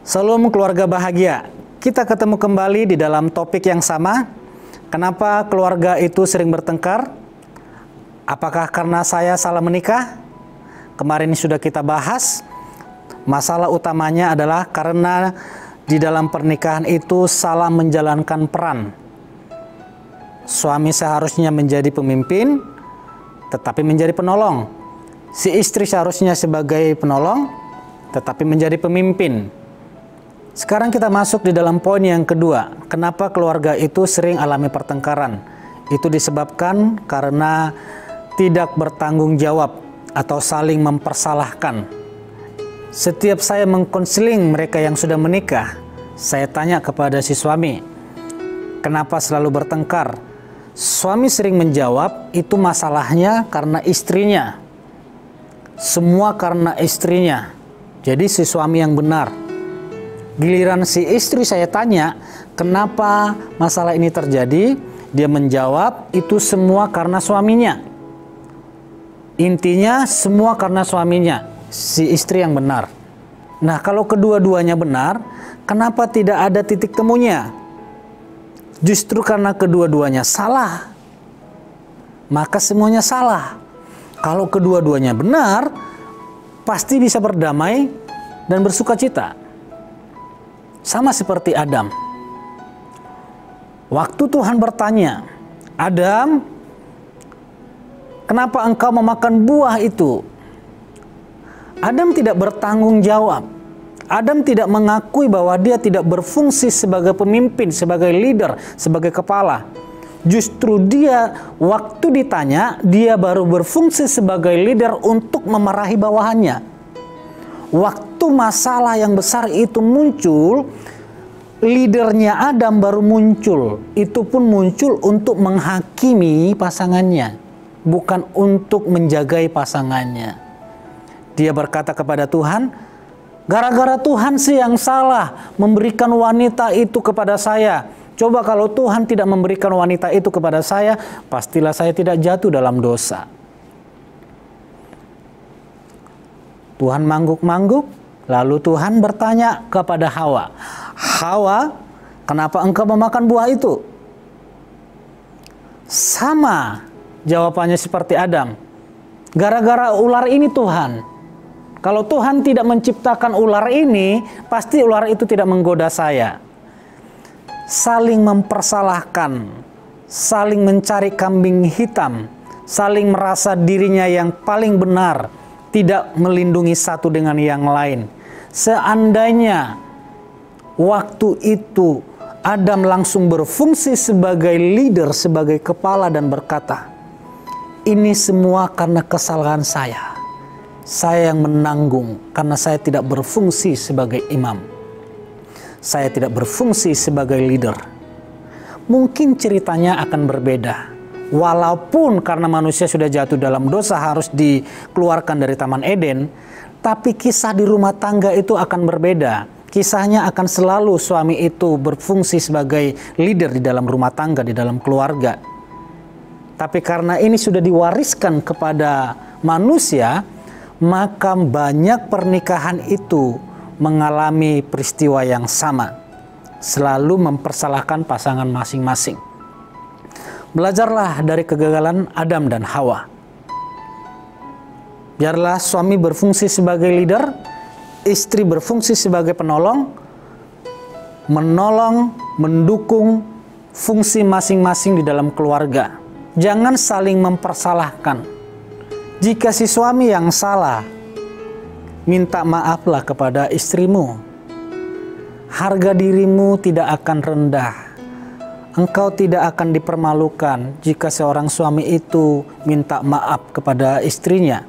Salam keluarga bahagia. Kita ketemu kembali di dalam topik yang sama. Kenapa keluarga itu sering bertengkar? Apakah karena saya salah menikah? Kemarin sudah kita bahas. Masalah utamanya adalah karena di dalam pernikahan itu salah menjalankan peran. Suami seharusnya menjadi pemimpin, tetapi menjadi penolong. Si istri seharusnya sebagai penolong, tetapi menjadi pemimpin. Sekarang kita masuk di dalam poin yang kedua. Kenapa keluarga itu sering alami pertengkaran? Itu disebabkan karena tidak bertanggung jawab atau saling mempersalahkan. Setiap saya mengkonseling mereka yang sudah menikah, saya tanya kepada si suami, kenapa selalu bertengkar? Suami sering menjawab, itu masalahnya karena istrinya. Semua karena istrinya. Jadi si suami yang benar. Giliran si istri saya tanya, kenapa masalah ini terjadi? Dia menjawab, itu semua karena suaminya. Intinya semua karena suaminya, si istri yang benar. Nah, kalau kedua-duanya benar, kenapa tidak ada titik temunya? Justru karena kedua-duanya salah, maka semuanya salah. Kalau kedua-duanya benar, pasti bisa berdamai dan bersuka cita. Sama seperti Adam. Waktu Tuhan bertanya, Adam, kenapa engkau memakan buah itu? Adam tidak bertanggung jawab. Adam tidak mengakui bahwa dia tidak berfungsi sebagai pemimpin, sebagai leader, sebagai kepala. Justru dia, waktu ditanya, dia baru berfungsi sebagai leader untuk memarahi bawahannya. Waktu masalah yang besar itu muncul, leadernya Adam baru muncul. Itu pun muncul untuk menghakimi pasangannya, bukan untuk menjagai pasangannya. Dia berkata kepada Tuhan, gara-gara Tuhan sih yang salah memberikan wanita itu kepada saya. Coba kalau Tuhan tidak memberikan wanita itu kepada saya, pastilah saya tidak jatuh dalam dosa. Tuhan mangguk-mangguk, lalu Tuhan bertanya kepada Hawa, Hawa, kenapa engkau memakan buah itu? Sama jawabannya seperti Adam. Gara-gara ular ini Tuhan. Kalau Tuhan tidak menciptakan ular ini, pasti ular itu tidak menggoda saya. Saling mempersalahkan, saling mencari kambing hitam, saling merasa dirinya yang paling benar, tidak melindungi satu dengan yang lain. Seandainya waktu itu Adam langsung berfungsi sebagai leader, sebagai kepala dan berkata, ini semua karena kesalahan saya. Saya yang menanggung karena saya tidak berfungsi sebagai imam. Saya tidak berfungsi sebagai leader. Mungkin ceritanya akan berbeda. Walaupun karena manusia sudah jatuh dalam dosa harus dikeluarkan dari Taman Eden, tapi kisah di rumah tangga itu akan berbeda. Kisahnya akan selalu suami itu berfungsi sebagai leader di dalam rumah tangga, di dalam keluarga. Tapi karena ini sudah diwariskan kepada manusia, maka banyak pernikahan itu mengalami peristiwa yang sama. Selalu mempersalahkan pasangan masing-masing. Belajarlah dari kegagalan Adam dan Hawa. Biarlah suami berfungsi sebagai leader, istri berfungsi sebagai penolong, menolong, mendukung fungsi masing-masing di dalam keluarga. Jangan saling mempersalahkan. Jika si suami yang salah, minta maaflah kepada istrimu. Harga dirimu tidak akan rendah. Engkau tidak akan dipermalukan jika seorang suami itu minta maaf kepada istrinya.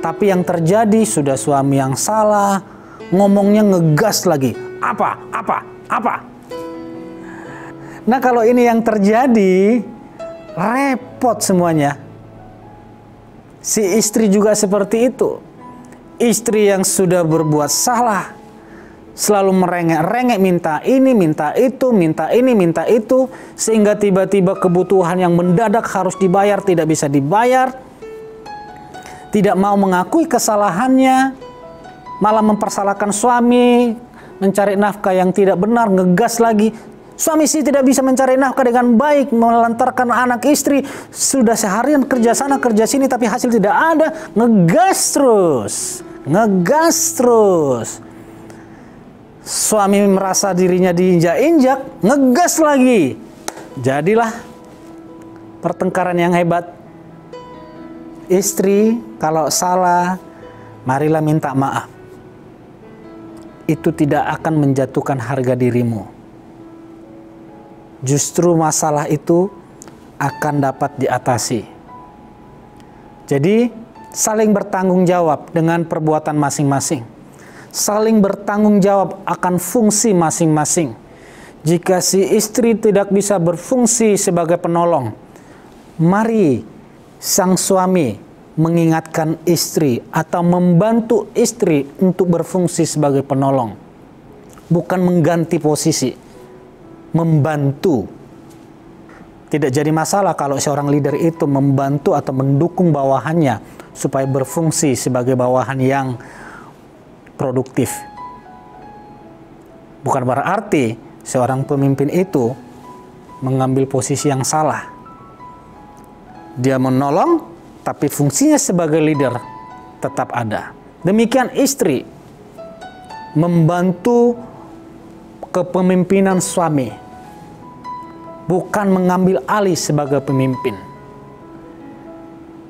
Tapi yang terjadi sudah suami yang salah, ngomongnya ngegas lagi. Apa? Nah, kalau ini yang terjadi, repot semuanya. Si istri juga seperti itu. Istri yang sudah berbuat salah, selalu merengek-rengek, minta ini, minta itu, minta ini, minta itu, sehingga tiba-tiba kebutuhan yang mendadak harus dibayar tidak bisa dibayar, tidak mau mengakui kesalahannya, malah mempersalahkan suami, mencari nafkah yang tidak benar, ngegas lagi. Suami sih tidak bisa mencari nafkah dengan baik, melantarkan anak istri, sudah seharian kerja sana kerja sini tapi hasil tidak ada, ngegas terus. Suami merasa dirinya diinjak-injak, ngegas lagi. Jadilah pertengkaran yang hebat. Istri kalau salah, marilah minta maaf. Itu tidak akan menjatuhkan harga dirimu. Justru masalah itu akan dapat diatasi. Jadi, saling bertanggung jawab dengan perbuatan masing-masing. Saling bertanggung jawab akan fungsi masing-masing. Jika si istri tidak bisa berfungsi sebagai penolong, mari sang suami mengingatkan istri atau membantu istri untuk berfungsi sebagai penolong. Bukan mengganti posisi. Membantu. Tidak jadi masalah kalau seorang leader itu membantu atau mendukung bawahannya supaya berfungsi sebagai bawahan yang produktif. Bukan berarti seorang pemimpin itu mengambil posisi yang salah. Dia menolong, tapi fungsinya sebagai leader tetap ada. Demikian istri membantu kepemimpinan suami, bukan mengambil alih sebagai pemimpin.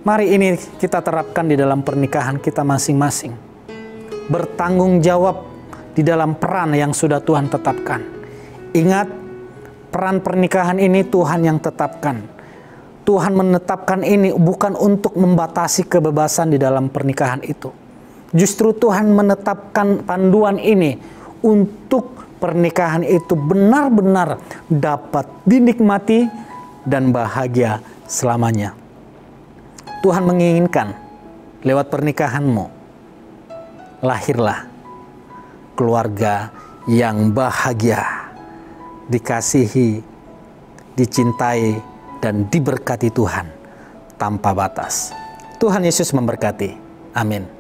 Mari ini kita terapkan di dalam pernikahan kita masing-masing. Bertanggung jawab di dalam peran yang sudah Tuhan tetapkan. Ingat, peran pernikahan ini Tuhan yang tetapkan. Tuhan menetapkan ini bukan untuk membatasi kebebasan di dalam pernikahan itu. Justru Tuhan menetapkan panduan ini untuk pernikahan itu benar-benar dapat dinikmati dan bahagia selamanya. Tuhan menginginkan lewat pernikahanmu, lahirlah keluarga yang bahagia, dikasihi, dicintai, dan diberkati Tuhan tanpa batas. Tuhan Yesus memberkati. Amin.